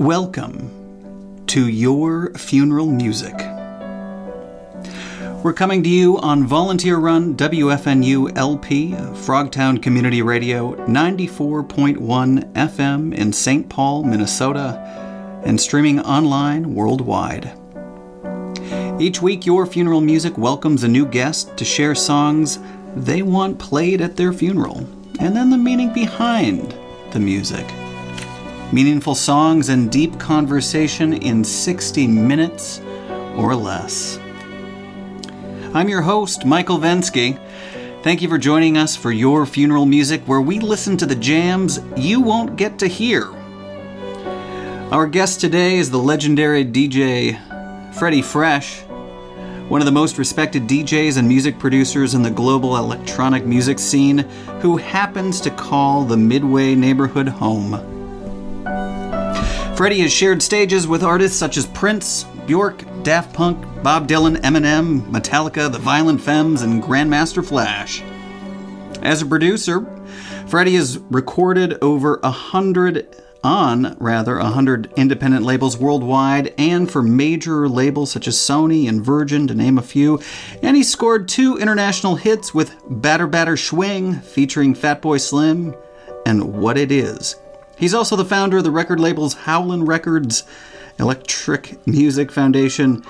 Welcome to Your Funeral Music. We're coming to you on volunteer-run WFNU LP, Frogtown Community Radio, 94.1 FM in St. Paul, Minnesota, and streaming online worldwide. Each week, Your Funeral Music welcomes a new guest to share songs they want played at their funeral, and then the meaning behind the music. Meaningful songs and deep conversation in 60 minutes or less. I'm your host, Michael Vensky. Thank you for joining us for Your Funeral Music, where we listen to the jams you won't get to hear. Our guest today is the legendary DJ Freddy Fresh, one of the most respected DJs and music producers in the global electronic music scene, who happens to call the Midway neighborhood home. Freddy has shared stages with artists such as Prince, Bjork, Daft Punk, Bob Dylan, Eminem, Metallica, The Violent Femmes, and Grandmaster Flash. As a producer, Freddy has recorded over 100 independent labels worldwide and for major labels such as Sony and Virgin, to name a few. And he scored 2 international hits with Batter Batter Swing, featuring Fatboy Slim, and What It Is. He's also the founder of the record labels Howlin' Records, Electric Music Foundation,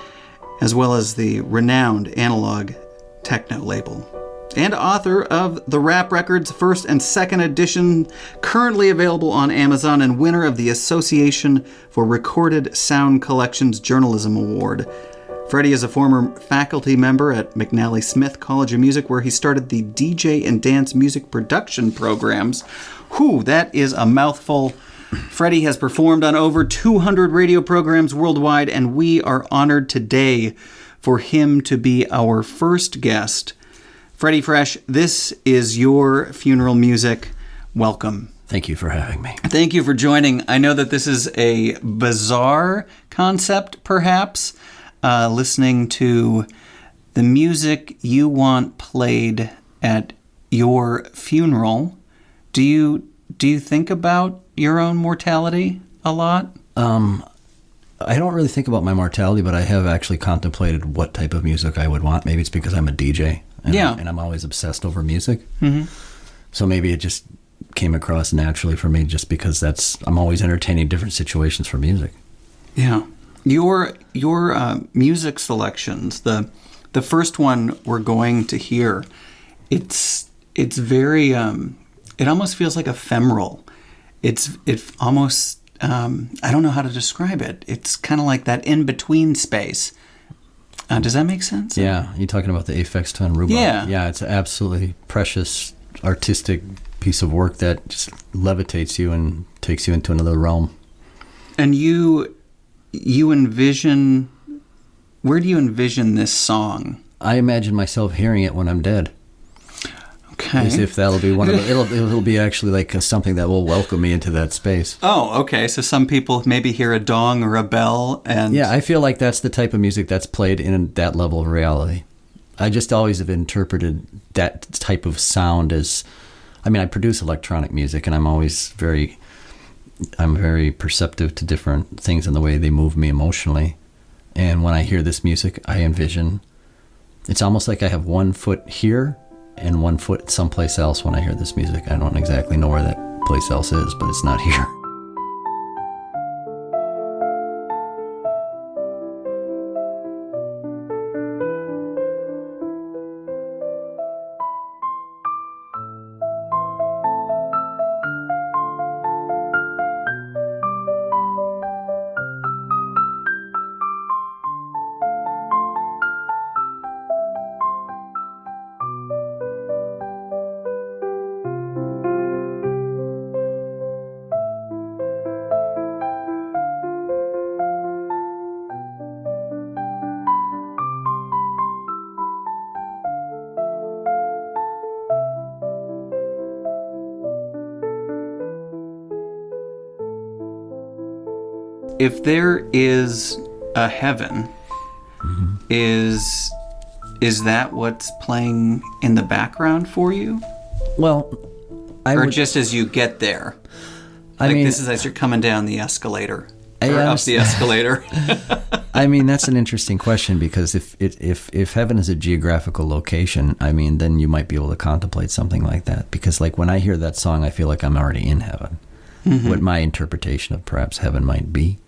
as well as the renowned Analog Techno label. And author of the Rap Records first and second edition, currently available on Amazon, and winner of the Association for Recorded Sound Collections Journalism Award. Freddy is a former faculty member at McNally Smith College of Music, where he started the DJ and dance music production programs. Whew, that is a mouthful. Freddy has performed on over 200 radio programs worldwide, and we are honored today for him to be our first guest. Freddy Fresh, this is Your Funeral Music. Welcome. Thank you for having me. Thank you for joining. I know that this is a bizarre concept, perhaps, listening to the music you want played at your funeral. Do you think about your own mortality a lot? I don't really think about my mortality, but I have actually contemplated what type of music I would want. Maybe it's because I'm a DJ, and I'm always obsessed over music. Mm-hmm. So maybe it just came across naturally for me, just because I'm always entertaining different situations for music. Yeah. Your music selections, the first one we're going to hear, it's very it almost feels like ephemeral. It almost I don't know how to describe it. It's kind of like that in between space. Does that make sense? Yeah, you're talking about the Aphex Twin Rhubarb. Yeah, it's an absolutely precious artistic piece of work that just levitates you and takes you into another realm. And you envision, where do you envision this song? I imagine myself hearing it when I'm dead. Okay. As if that'll be one of the, it'll be actually like something that will welcome me into that space. Oh, okay. So some people maybe hear a dong or a bell, and yeah, I feel like that's the type of music that's played in that level of reality. I just always have interpreted that type of sound as, I produce electronic music, and I'm very perceptive to different things in the way they move me emotionally. And when I hear this music, I envision, it's almost like I have one foot here and one foot someplace else when I hear this music. I don't exactly know where that place else is, but it's not here. if there is a heaven, mm-hmm. is that what's playing in the background for you? Well, or just as you get there? This is as you're coming down the escalator. or up the escalator? I mean, that's an interesting question, because if heaven is a geographical location, I mean, then you might be able to contemplate something like that. Because like when I hear that song, I feel like I'm already in heaven. What my interpretation of perhaps heaven might be,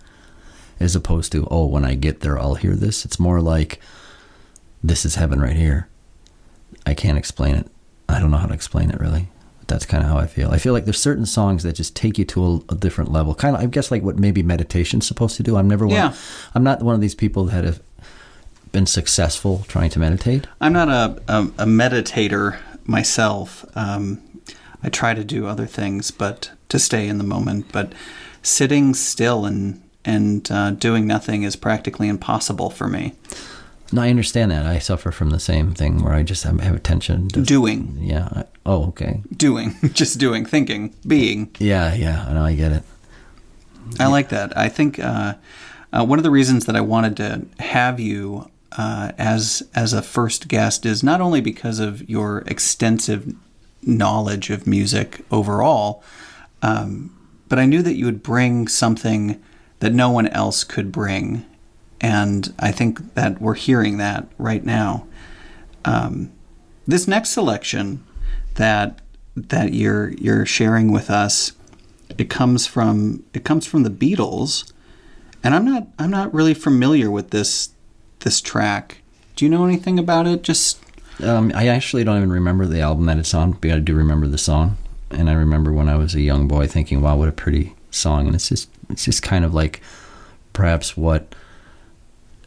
as opposed to, oh, when I get there, I'll hear this. It's more like, this is heaven right here. I can't explain it. I don't know how to explain it, really. But that's kind of how I feel. I feel like there's certain songs that just take you to a different level. Kind of, I guess, like what maybe meditation's supposed to do. I'm not one of these people that have been successful trying to meditate. I'm not a meditator myself. I try to do other things, but to stay in the moment. But sitting still and doing nothing is practically impossible for me. No, I understand that. I suffer from the same thing where I just have attention to doing. Yeah. Okay. Doing, just doing, thinking, being. Yeah. I know. I get it. I like that. I think one of the reasons that I wanted to have you as a first guest is not only because of your extensive knowledge of music overall, but I knew that you would bring something that no one else could bring. And I think that we're hearing that right now. This next selection that you're sharing with us, it comes from the Beatles, and I'm not really familiar with this track. Do you know anything about it? Just I actually don't even remember the album that it's on, but I do remember the song. And I remember when I was a young boy thinking, wow, what a pretty song. And it's just kind of like perhaps what,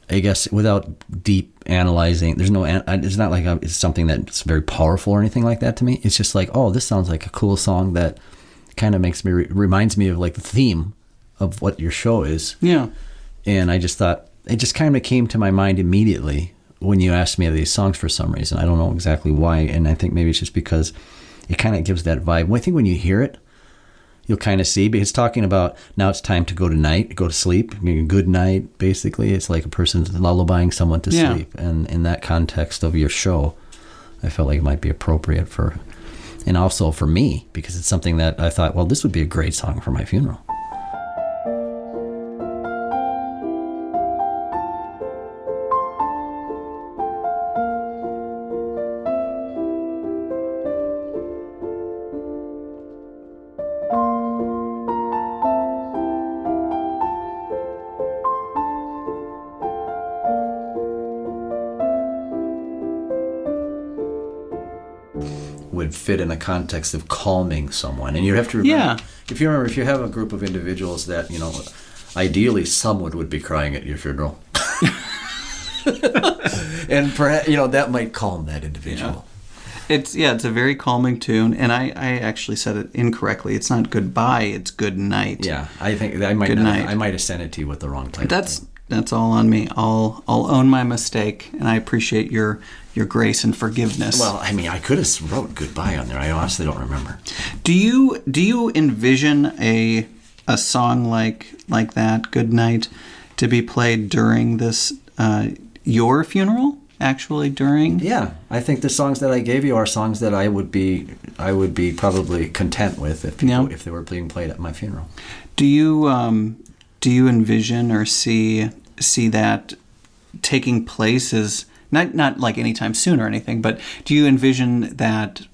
I guess, without deep analyzing, it's not like it's something that's very powerful or anything like that to me. It's just like, oh, this sounds like a cool song that kind of reminds me of like the theme of what your show is. Yeah. And I just thought, it just kind of came to my mind immediately when you asked me of these songs for some reason. I don't know exactly why. And I think maybe it's just because it kind of gives that vibe. I think when you hear it, you'll kind of see, because it's talking about now it's time to go to sleep. I mean, good night, basically. It's like a person's lullabying someone to sleep. And in that context of your show, I felt like it might be appropriate and also for me, because it's something that I thought, well, this would be a great song for my funeral. Would fit in the context of calming someone. And you have to remember, if you have a group of individuals that, ideally someone would be crying at your funeral. And perhaps, that might calm that individual. It's a very calming tune, and I actually said it incorrectly. It's not goodbye, it's good night. Yeah, I think I might have sent it to you with the wrong title. That's all on me. I'll own my mistake, and I appreciate your grace and forgiveness. Well, I mean, I could have wrote goodbye on there. I honestly don't remember. Do you envision a song like that, Good Night, to be played during this your funeral? Actually, during? Yeah, I think the songs that I gave you are songs that I would be probably content with if they were being played at my funeral. Do you envision or see that taking place as not like anytime soon or anything, but do you envision that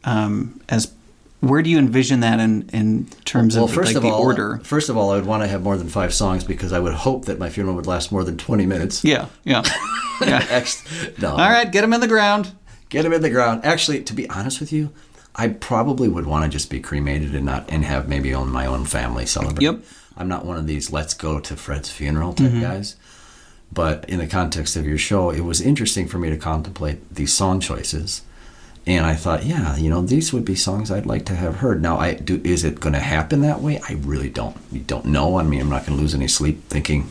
where do you envision that in terms of the order? First of all, I would want to have more than 5 songs, because I would hope that my funeral would last more than 20 minutes. Yeah. No. All right, get them in the ground. Get them in the ground. Actually, to be honest with you, I probably would want to just be cremated and have maybe my own family celebrate. Yep. I'm not one of these let's go to Fred's funeral type guys. But in the context of your show, it was interesting for me to contemplate these song choices. And I thought, these would be songs I'd like to have heard. Now, is it going to happen that way? I really don't know. I mean, I'm not going to lose any sleep thinking,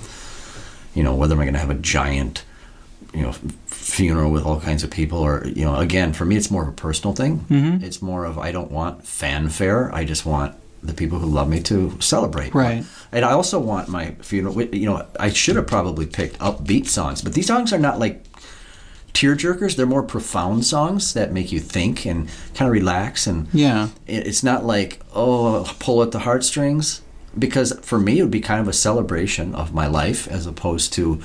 whether I'm going to have a giant, funeral with all kinds of people, or, again, for me, it's more of a personal thing. Mm-hmm. It's more of, I don't want fanfare. I just want the people who love me to celebrate. Right. And I also want my funeral, I should have probably picked upbeat songs, but these songs are not like tearjerkers. They're more profound songs that make you think and kind of relax. And it's not like, pull at the heartstrings. because for me it would be kind of a celebration of my life as opposed to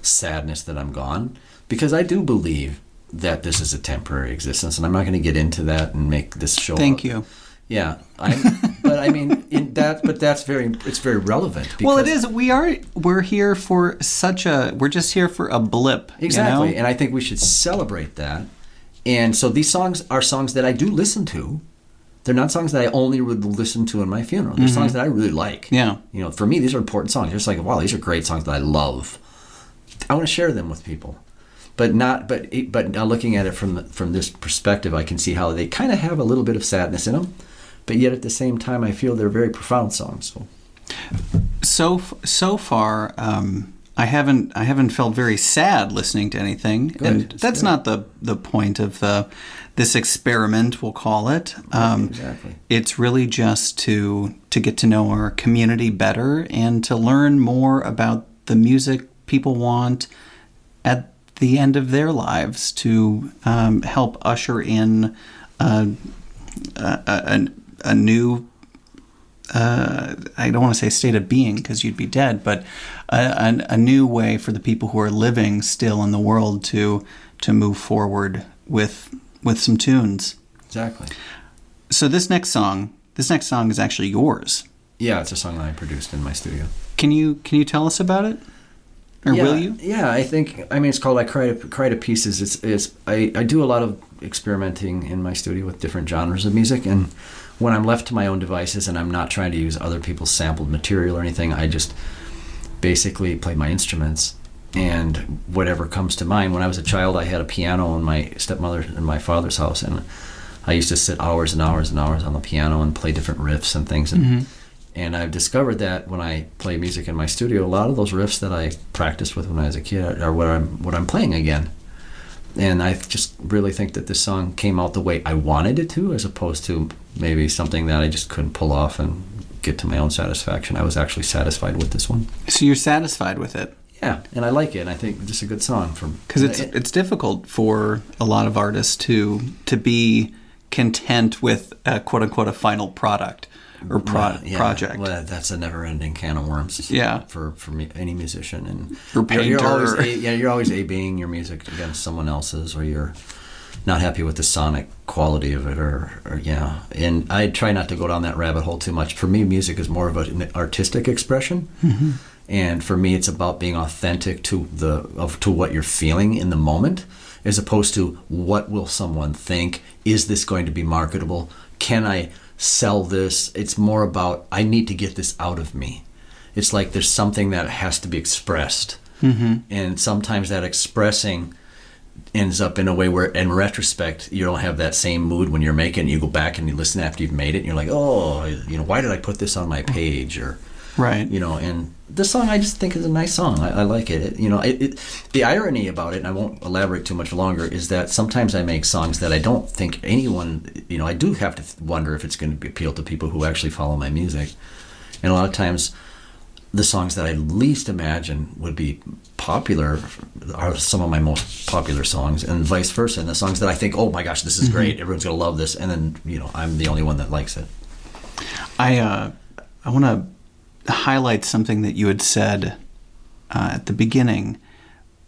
sadness that I'm gone, because I do believe that this is a temporary existence, and I'm not going to get into that and make this show. Thank you. Yeah, but I mean, it's very relevant. Well, it is. We're here for we're just here for a blip. Exactly, you know? And I think we should celebrate that. And so these songs are songs that I do listen to. They're not songs that I only would listen to in my funeral. They're songs that I really like. Yeah. You know, for me, these are important songs. You're just like, wow, these are great songs that I love. I want to share them with people. But now looking at it from this perspective, I can see how they kind of have a little bit of sadness in them, but yet at the same time, I feel they're very profound songs. So far, I haven't felt very sad listening to anything, Good. and that's not the point of this experiment, we'll call it. Exactly. It's really just to get to know our community better and to learn more about the music people want at the end of their lives, to help usher in a new, I don't want to say state of being because you'd be dead, but a new way for the people who are living still in the world to move forward with some tunes. Exactly. So this next song is actually yours. Yeah, it's a song that I produced in my studio. Can you tell us about it? Or will you? Yeah, I mean, it's called I Cry to Pieces. I do a lot of experimenting in my studio with different genres of music, and when I'm left to my own devices and I'm not trying to use other people's sampled material or anything, I just basically play my instruments and whatever comes to mind. When I was a child, I had a piano in my stepmother and my father's house, and I used to sit hours and hours and hours on the piano and play different riffs and things. And I've discovered that when I play music in my studio, a lot of those riffs that I practiced with when I was a kid are what I'm playing again. And I just really think that this song came out the way I wanted it to, as opposed to maybe something that I just couldn't pull off and get to my own satisfaction. I was actually satisfied with this one. So you're satisfied with it? Yeah, and I like it. And I think it's just a good song. Because it's difficult for a lot of artists to be content with a quote-unquote a final product or project. Well, that's a never-ending can of worms. Yeah. For any musician, and or painter. You're always A-Bing your music against someone else's, or you're not happy with the sonic quality of it, or yeah. And I try not to go down that rabbit hole too much. For me, music is more of an artistic expression, and for me, it's about being authentic to what you're feeling in the moment, as opposed to what will someone think. Is this going to be marketable? Can I sell this? It's more about, I need to get this out of me. It's like there's something that has to be expressed, and sometimes that expressing ends up in a way where, in retrospect, you don't have that same mood when you're making it. You go back and you listen after you've made it, and you're like, oh, why did I put this on my page? Or right. And this song I just think is a nice song. I like it. The irony about it, and I won't elaborate too much longer, is that sometimes I make songs that I don't think anyone, I do have to wonder if it's going to appeal to people who actually follow my music. And a lot of times, the songs that I least imagine would be popular are some of my most popular songs, and vice versa. And the songs that I think, oh my gosh, this is great, everyone's going to love this, and then, I'm the only one that likes it. I want to highlight something that you had said at the beginning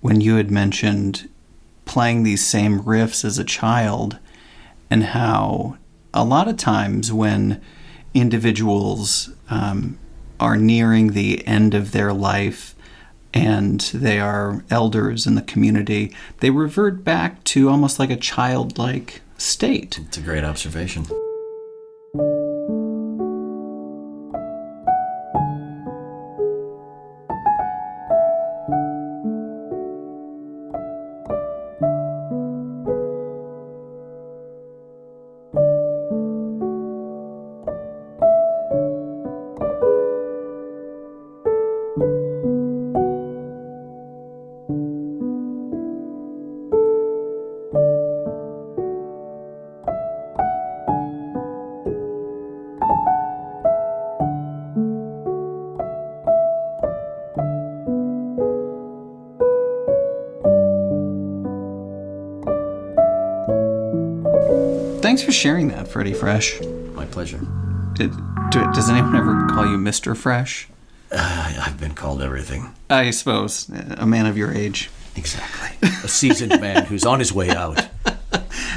when you had mentioned playing these same riffs as a child, and how a lot of times when individuals are nearing the end of their life and they are elders in the community, they revert back to almost like a childlike state. It's a great observation. Thanks for sharing that, Freddy Fresh. My pleasure. Does anyone ever call you Mr. Fresh? I've been called everything. I suppose. A man of your age. Exactly. A seasoned man who's on his way out.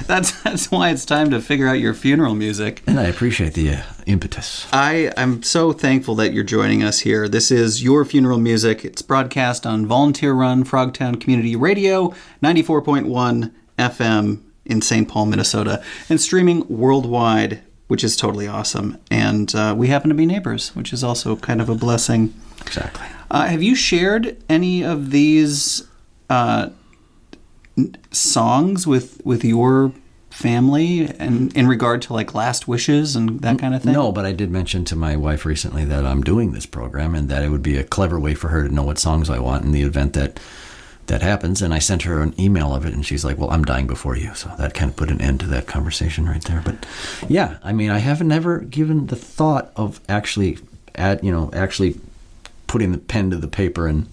That's why it's time to figure out your funeral music. And I appreciate the impetus. I'm so thankful that you're joining us here. This is Your Funeral Music. It's broadcast on volunteer-run Frogtown Community Radio, 94.1 FM in St. Paul, Minnesota, and streaming worldwide, which is totally awesome. And we happen to be neighbors, which is also kind of a blessing. Exactly. Have you shared any of these songs with your family and in regard to like last wishes and that kind of thing? No, but I did mention to my wife recently that I'm doing this program and that it would be a clever way for her to know what songs I want in the event that happens. And I sent her an email of it, and she's like, well, I'm dying before you. So that kind of put an end to that conversation right there. But yeah, I mean, I have never given the thought of actually putting the pen to the paper and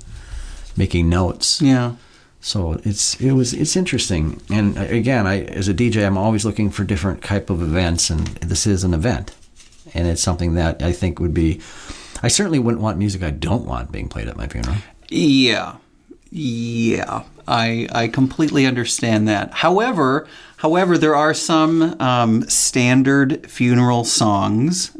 making notes. Yeah. So it's interesting. And again, as a DJ, I'm always looking for different type of events, and this is an event. And it's something that I think would be, I certainly wouldn't want music I don't want being played at my funeral. Yeah. I completely understand that. However, there are some standard funeral songs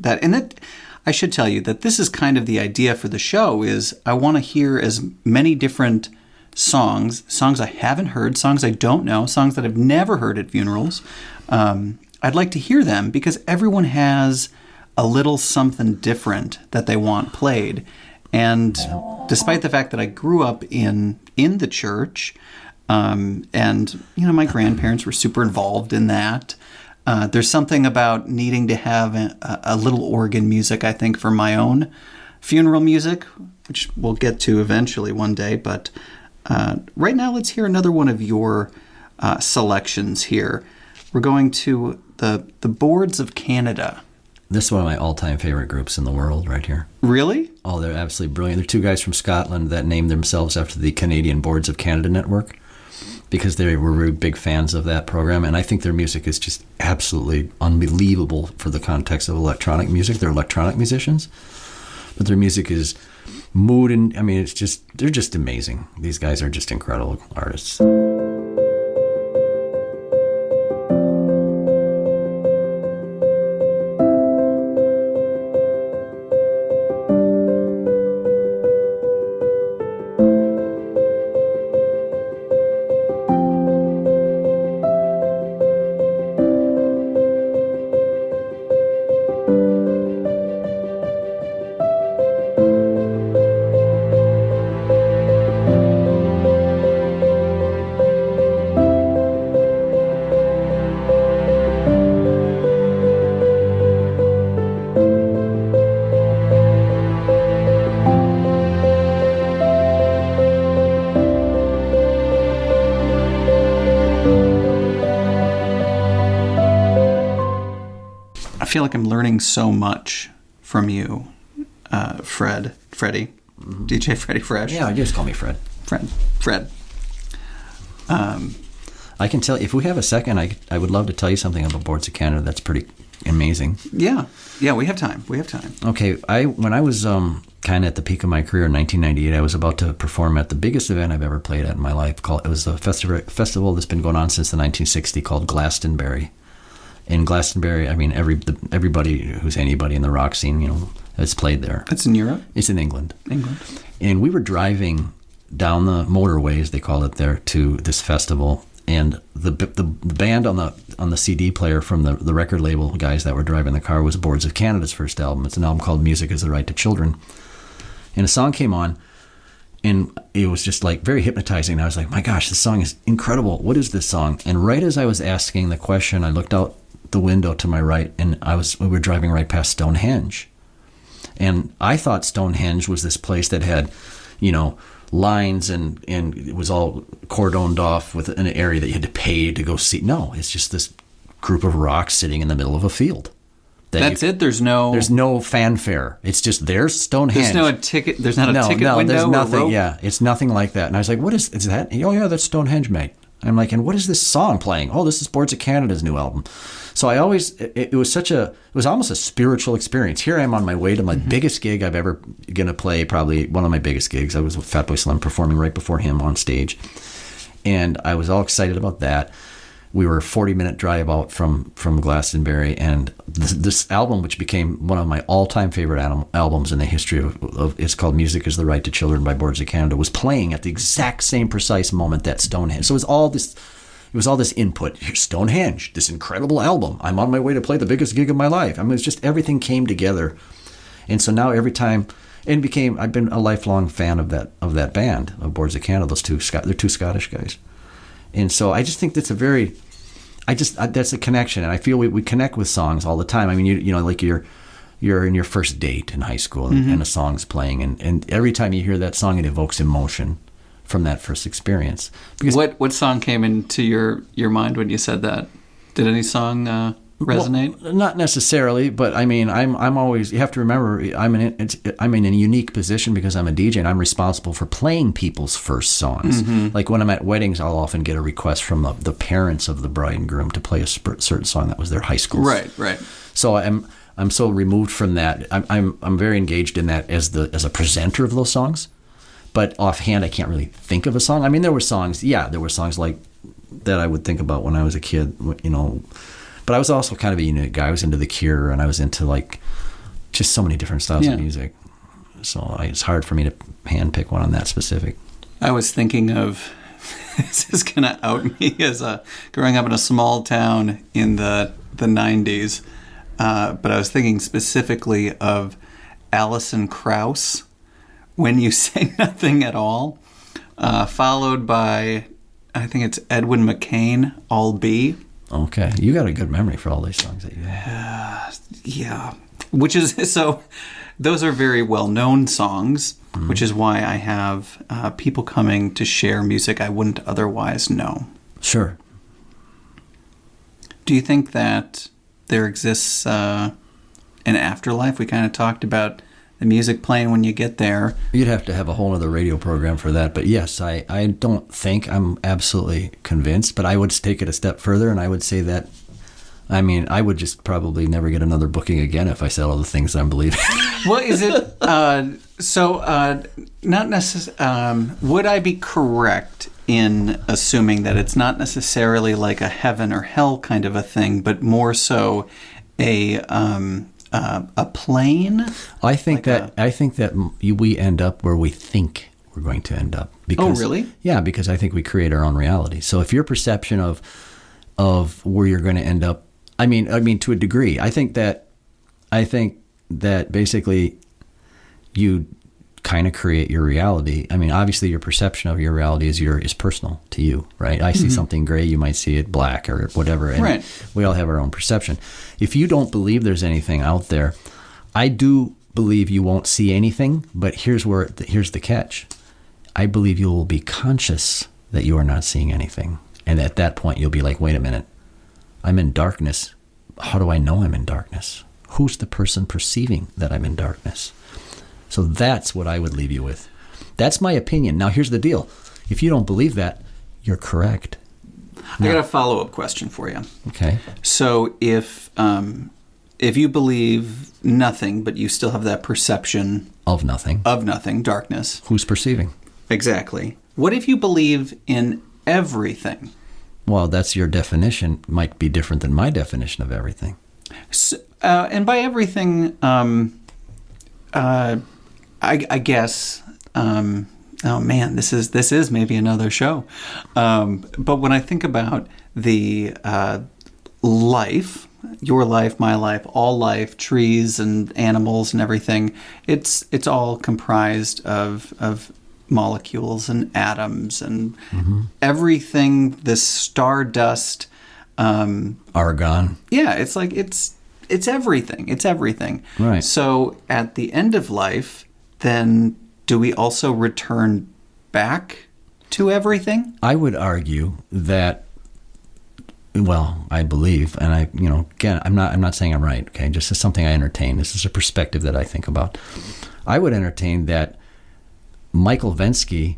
I should tell you that this is kind of the idea for the show is I want to hear as many different songs I haven't heard, songs I don't know, songs that I've never heard at funerals. I'd like to hear them because everyone has a little something different that they want played. And despite the fact that I grew up in the church, and my grandparents were super involved in that, there's something about needing to have a little organ music, I think, for my own funeral music, which we'll get to eventually one day. But right now, let's hear another one of your selections here. We're going to the Boards of Canada. This is one of my all-time favorite groups in the world right here. Really? Oh, they're absolutely brilliant. They're two guys from Scotland that named themselves after the Canadian Boards of Canada network because they were really big fans of that program. And I think their music is just absolutely unbelievable for the context of electronic music. They're electronic musicians, but their music is mood and, I mean, they're just amazing. These guys are just incredible artists. I feel like I'm learning so much from you, Freddy, mm-hmm. DJ Freddy Fresh. Yeah, just call me Fred. Fred. I can tell, if we have a second, I would love to tell you something about Boards of Canada that's pretty amazing. Yeah, we have time. Okay, when I was kind of at the peak of my career in 1998, I was about to perform at the biggest event I've ever played at in my life. It was a festival that's been going on since the 1960s called Glastonbury. In Glastonbury, I mean, everybody who's anybody in the rock scene, has played there. It's in Europe? It's in England. And we were driving down the motorway, as they call it there, to this festival. And the band on the CD player from the record label guys that were driving the car was Boards of Canada's first album. It's an album called Music is the Right to Children. And a song came on, and it was just like very hypnotizing. I was like, my gosh, this song is incredible. What is this song? And right as I was asking the question, I looked out the window to my right, and we were driving right past Stonehenge. And I thought Stonehenge was this place that had, lines and it was all cordoned off with an area that you had to pay to go see. No, it's just this group of rocks sitting in the middle of a field. That's it? There's no fanfare. It's just there's Stonehenge. There's no ticket. There's not a ticket window. There's nothing. Or rope? Yeah, it's nothing like that. And I was like, "What is that?" Oh yeah, that's Stonehenge, mate. I'm like, and what is this song playing? Oh, this is Boards of Canada's new album. So I always, it was almost a spiritual experience. Here I am on my way to my biggest gig I've ever going to play, probably one of my biggest gigs. I was with Fatboy Slim performing right before him on stage. And I was all excited about that. We were a 40-minute drive out from Glastonbury, and this album, which became one of my all-time favorite albums in the history of it's called Music is the Right to Children by Boards of Canada, was playing at the exact same precise moment that Stonehenge. So it was all this input. Here's Stonehenge, this incredible album. I'm on my way to play the biggest gig of my life. I mean, it's just everything came together. And so now every time, I've been a lifelong fan of that band, of Boards of Canada. They're two Scottish guys. And so I just think that's that's a connection, and I feel we connect with songs all the time. I mean, you know, like you're in your first date in high school, and a song's playing, and every time you hear that song, it evokes emotion from that first experience. Because what song came into your mind when you said that? Did any song resonate? Well, not necessarily, but I mean, I'm always. You have to remember, I'm in a unique position because I'm a DJ and I'm responsible for playing people's first songs. Like when I'm at weddings, I'll often get a request from the parents of the bride and groom to play a certain song that was their high school. Right. So I'm so removed from that. I'm very engaged in that as a presenter of those songs, but offhand I can't really think of a song. I mean, there were songs like that I would think about when I was a kid, you know. But I was also kind of a unique guy. I was into The Cure, and I was into like just so many different styles of music. So it's hard for me to handpick one on that specific. I was thinking of, this is going to out me as growing up in a small town in the 90s, but I was thinking specifically of Alison Krauss, When You Say Nothing at All, followed by, I think it's Edwin McCain, I'll Be. Okay, you got a good memory for all these songs that you have. Yeah, which is, so those are very well-known songs, which is why I have people coming to share music I wouldn't otherwise know. Sure. Do you think that there exists an afterlife? We kind of talked about the music playing when you get there. You'd have to have a whole other radio program for that. But yes, I don't think I'm absolutely convinced, but I would take it a step further, and I would say that, I mean, I would just probably never get another booking again if I said all the things I'm believing. Well, is it, not necessarily, would I be correct in assuming that it's not necessarily like a heaven or hell kind of a thing, but more so a plane? I think that we end up where we think we're going to end up. Because, really? Yeah, because I think we create our own reality. So if your perception of where you're going to end up, I mean to a degree, I think that basically you kind of create your reality. I mean, obviously your perception of your reality is personal to you, right? I see something gray, you might see it black or whatever, and we all have our own perception. If you don't believe there's anything out there, I do believe you won't see anything, but here's the catch. I believe you will be conscious that you are not seeing anything. And at that point, you'll be like, wait a minute, I'm in darkness. How do I know I'm in darkness? Who's the person perceiving that I'm in darkness? So that's what I would leave you with. That's my opinion. Now, here's the deal. If you don't believe that, you're correct. I got a follow-up question for you. Okay. So if you believe nothing, but you still have that perception of nothing, darkness. Who's perceiving? Exactly. What if you believe in everything? Well, that's your definition. Might be different than my definition of everything. So, and by everything, I guess. Oh man, this is maybe another show. But when I think about the life, your life, my life, all life, trees and animals and everything, it's all comprised of molecules and atoms and everything. This stardust, argon. Yeah, it's like it's everything. It's everything. Right. So at the end of life, then do we also return back to everything? I would argue that, well, I believe, and again, I'm not saying I'm right, okay? Just as something I entertain. This is a perspective that I think about. I would entertain that Michael Vensky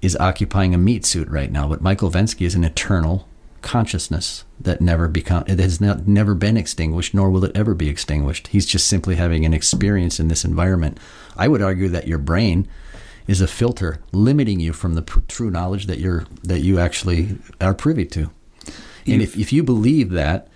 is occupying a meat suit right now, but Michael Vensky is an eternal consciousness that it has never been extinguished, nor will it ever be extinguished. He's just simply having an experience in this environment. I would argue that your brain is a filter limiting you from the true knowledge that you actually are privy to. And if you believe that,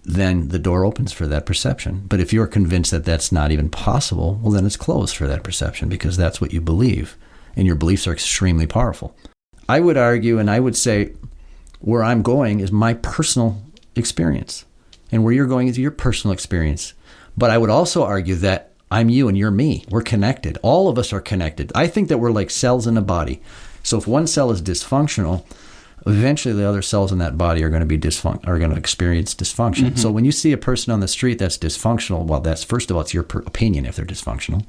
then the door opens for that perception. But if you're convinced that that's not even possible, well, then it's closed for that perception, because that's what you believe. And your beliefs are extremely powerful. I would argue, and I would say, where I'm going is my personal experience. And where you're going is your personal experience. But I would also argue that I'm you and you're me. We're connected. All of us are connected. I think that we're like cells in a body. So if one cell is dysfunctional, eventually the other cells in that body are going to experience dysfunction. Mm-hmm. So when you see a person on the street that's dysfunctional, well, that's, first of all, it's your opinion if they're dysfunctional.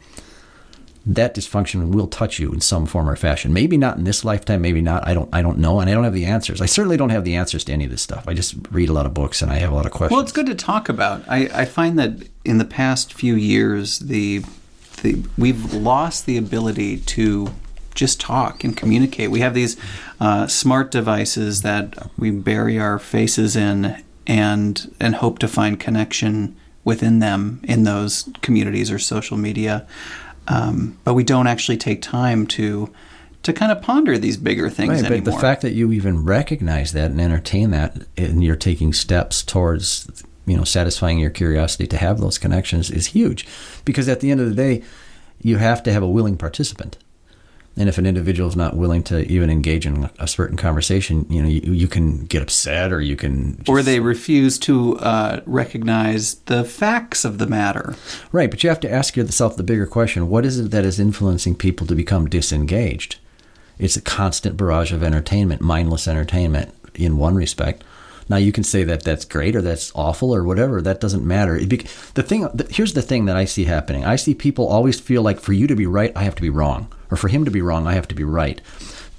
That dysfunction will touch you in some form or fashion. Maybe not in this lifetime, maybe not. I don't know, and I don't have the answers. I certainly don't have the answers to any of this stuff. I just read a lot of books, and I have a lot of questions. Well, it's good to talk about. I find that in the past few years, we've lost the ability to just talk and communicate. We have these smart devices that we bury our faces in and hope to find connection within them in those communities or social media. But we don't actually take time to kind of ponder these bigger things anymore. But the fact that you even recognize that and entertain that, and you're taking steps towards, satisfying your curiosity to have those connections is huge. Because at the end of the day, you have to have a willing participant. And if an individual is not willing to even engage in a certain conversation, you can get upset, or you can or they refuse to recognize the facts of the matter. Right, but you have to ask yourself the bigger question: what is it that is influencing people to become disengaged? It's a constant barrage of entertainment, mindless entertainment, in one respect. Now you can say that that's great or that's awful or whatever. That doesn't matter. Here's the thing that I see happening. I see people always feel like, for you to be right, I have to be wrong. Or for him to be wrong, I have to be right.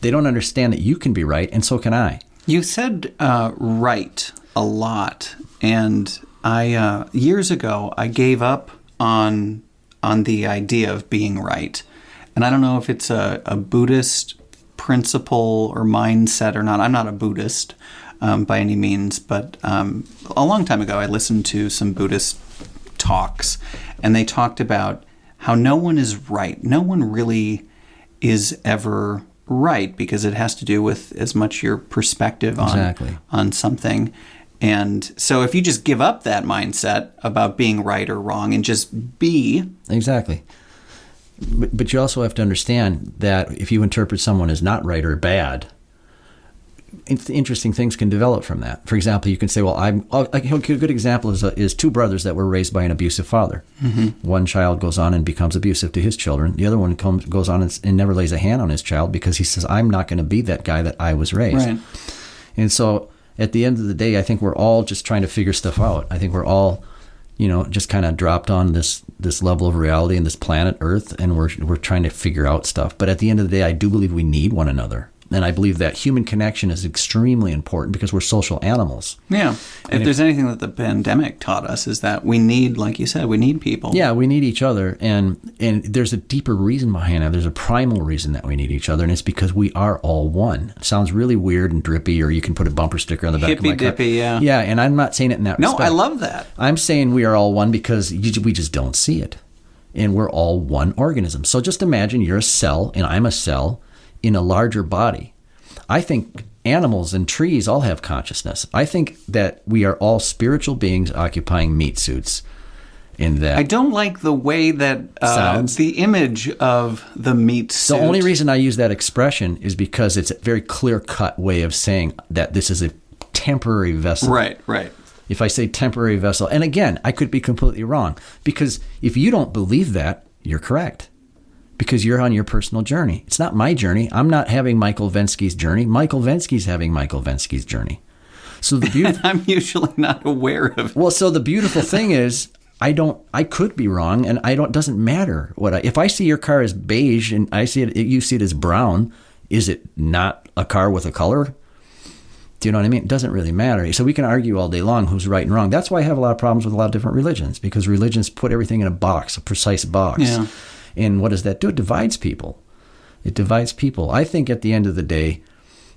They don't understand that you can be right, and so can I. You said right a lot. And I years ago, I gave up on the idea of being right. And I don't know if it's a Buddhist principle or mindset or not. I'm not a Buddhist by any means, but a long time ago, I listened to some Buddhist talks, and they talked about how no one is right. No one really is ever right, because it has to do with as much your perspective on something. And so if you just give up that mindset about being right or wrong and just be. Exactly. But you also have to understand that if you interpret someone as not right or bad, interesting things can develop from that. For example, you can say, well, a good example is two brothers that were raised by an abusive father. Mm-hmm. One child goes on and becomes abusive to his children. The other one goes on and never lays a hand on his child because he says, I'm not going to be that guy that I was raised. Right. And so at the end of the day, I think we're all just trying to figure stuff out. I think we're all, just kind of dropped on this level of reality in this planet Earth, and we're trying to figure out stuff. But at the end of the day, I do believe we need one another. And I believe that human connection is extremely important because we're social animals. Yeah. If there's anything that the pandemic taught us, is that we need, like you said, we need people. Yeah, we need each other. And there's a deeper reason behind that. There's a primal reason that we need each other, and it's because we are all one. It sounds really weird and drippy, or you can put a bumper sticker on the back of my car. Hippy-dippy, yeah. Yeah, and I'm not saying it in that respect. No, I love that. I'm saying we are all one because we just don't see it. And we're all one organism. So just imagine you're a cell, and I'm a cell in a larger body. I think animals and trees all have consciousness. I think that we are all spiritual beings occupying meat suits. In that, I don't like the way that the image of the meat suit. The only reason I use that expression is because it's a very clear-cut way of saying that this is a temporary vessel. Right. If I say temporary vessel, and again, I could be completely wrong, because if you don't believe that, you're correct. Because you're on your personal journey. It's not my journey. I'm not having Michael Vensky's journey. Michael Vensky's having Michael Vensky's journey. So the beautiful, I'm usually not aware of it. Well, so the beautiful thing is, I could be wrong, and it doesn't matter if I see your car as beige and I see it, you see it as brown, is it not a car with a color? Do you know what I mean? It doesn't really matter. So we can argue all day long who's right and wrong. That's why I have a lot of problems with a lot of different religions, because religions put everything in a box, a precise box. Yeah. And what does that do? It divides people. It divides people. I think at the end of the day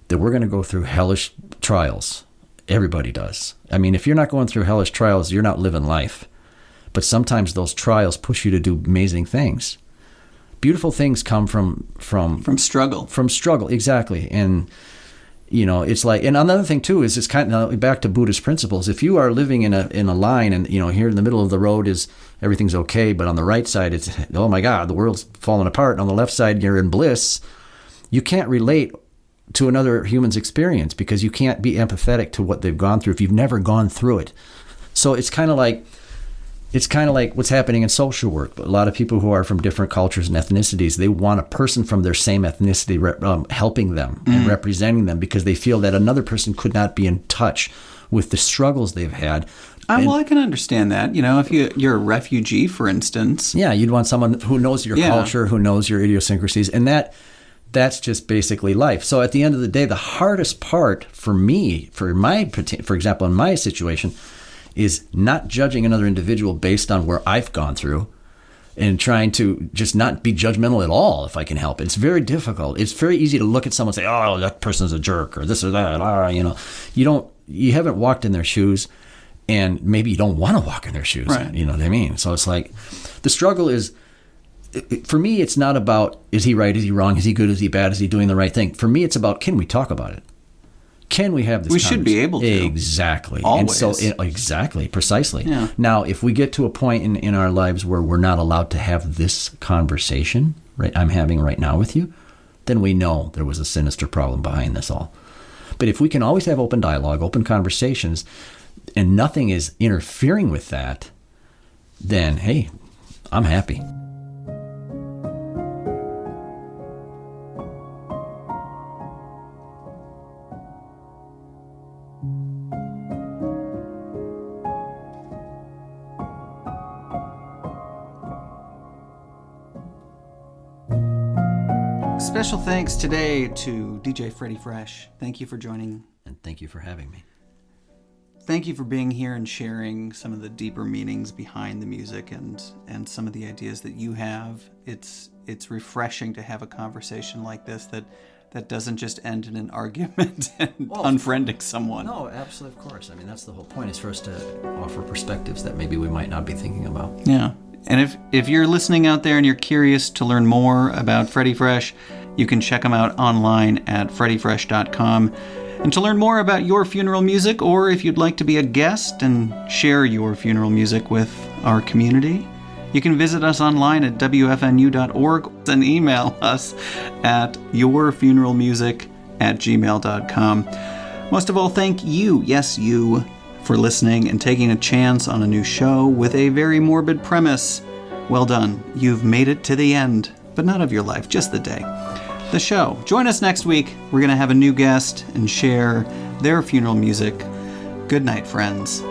that we're going to go through hellish trials. Everybody does. I mean, if you're not going through hellish trials, you're not living life. But sometimes those trials push you to do amazing things. Beautiful things come from struggle. From struggle, exactly. And it's like, and another thing too is it's kind of back to Buddhist principles. If you are living in a line, and here in the middle of the road is everything's okay, but on the right side it's, oh my God, the world's falling apart. And on the left side you're in bliss. You can't relate to another human's experience because you can't be empathetic to what they've gone through if you've never gone through it. So it's kind of like what's happening in social work. A lot of people who are from different cultures and ethnicities, they want a person from their same ethnicity helping them and representing them because they feel that another person could not be in touch with the struggles they've had. Well, I can understand that. If you're a refugee, for instance. Yeah, you'd want someone who knows your culture, who knows your idiosyncrasies, and that's just basically life. So at the end of the day, the hardest part for me, for example, in my situation, is not judging another individual based on where I've gone through and trying to just not be judgmental at all if I can help it. It's very difficult. It's very easy to look at someone and say, oh, that person's a jerk or this or that. You haven't walked in their shoes, and maybe you don't want to walk in their shoes. Right. You know what I mean? So it's like the struggle is, for me, it's not about is he right, is he wrong, is he good, is he bad, is he doing the right thing? For me, it's about can we talk about it? Can we have this? We should be able to. Exactly. Always. And so, exactly, precisely. Yeah. Now, if we get to a point in our lives where we're not allowed to have this conversation, right, I'm having right now with you, then we know there was a sinister problem behind this all. But if we can always have open dialogue, open conversations, and nothing is interfering with that, then, hey, I'm happy. Special thanks today to DJ Freddy Fresh. Thank you for joining. And thank you for having me. Thank you for being here and sharing some of the deeper meanings behind the music and some of the ideas that you have. It's refreshing to have a conversation like this that doesn't just end in an argument and unfriending someone. No, absolutely, of course. I mean, that's the whole point, is for us to offer perspectives that maybe we might not be thinking about. Yeah. And if you're listening out there and you're curious to learn more about Freddy Fresh, you can check him out online at freddyfresh.com. And to learn more about your funeral music, or if you'd like to be a guest and share your funeral music with our community, you can visit us online at wfnu.org and email us at yourfuneralmusic@gmail.com. Most of all, thank you, yes, you, for listening and taking a chance on a new show with a very morbid premise. Well done. You've made it to the end, but not of your life, just the day. The show. Join us next week. We're going to have a new guest and share their funeral music. Good night, friends.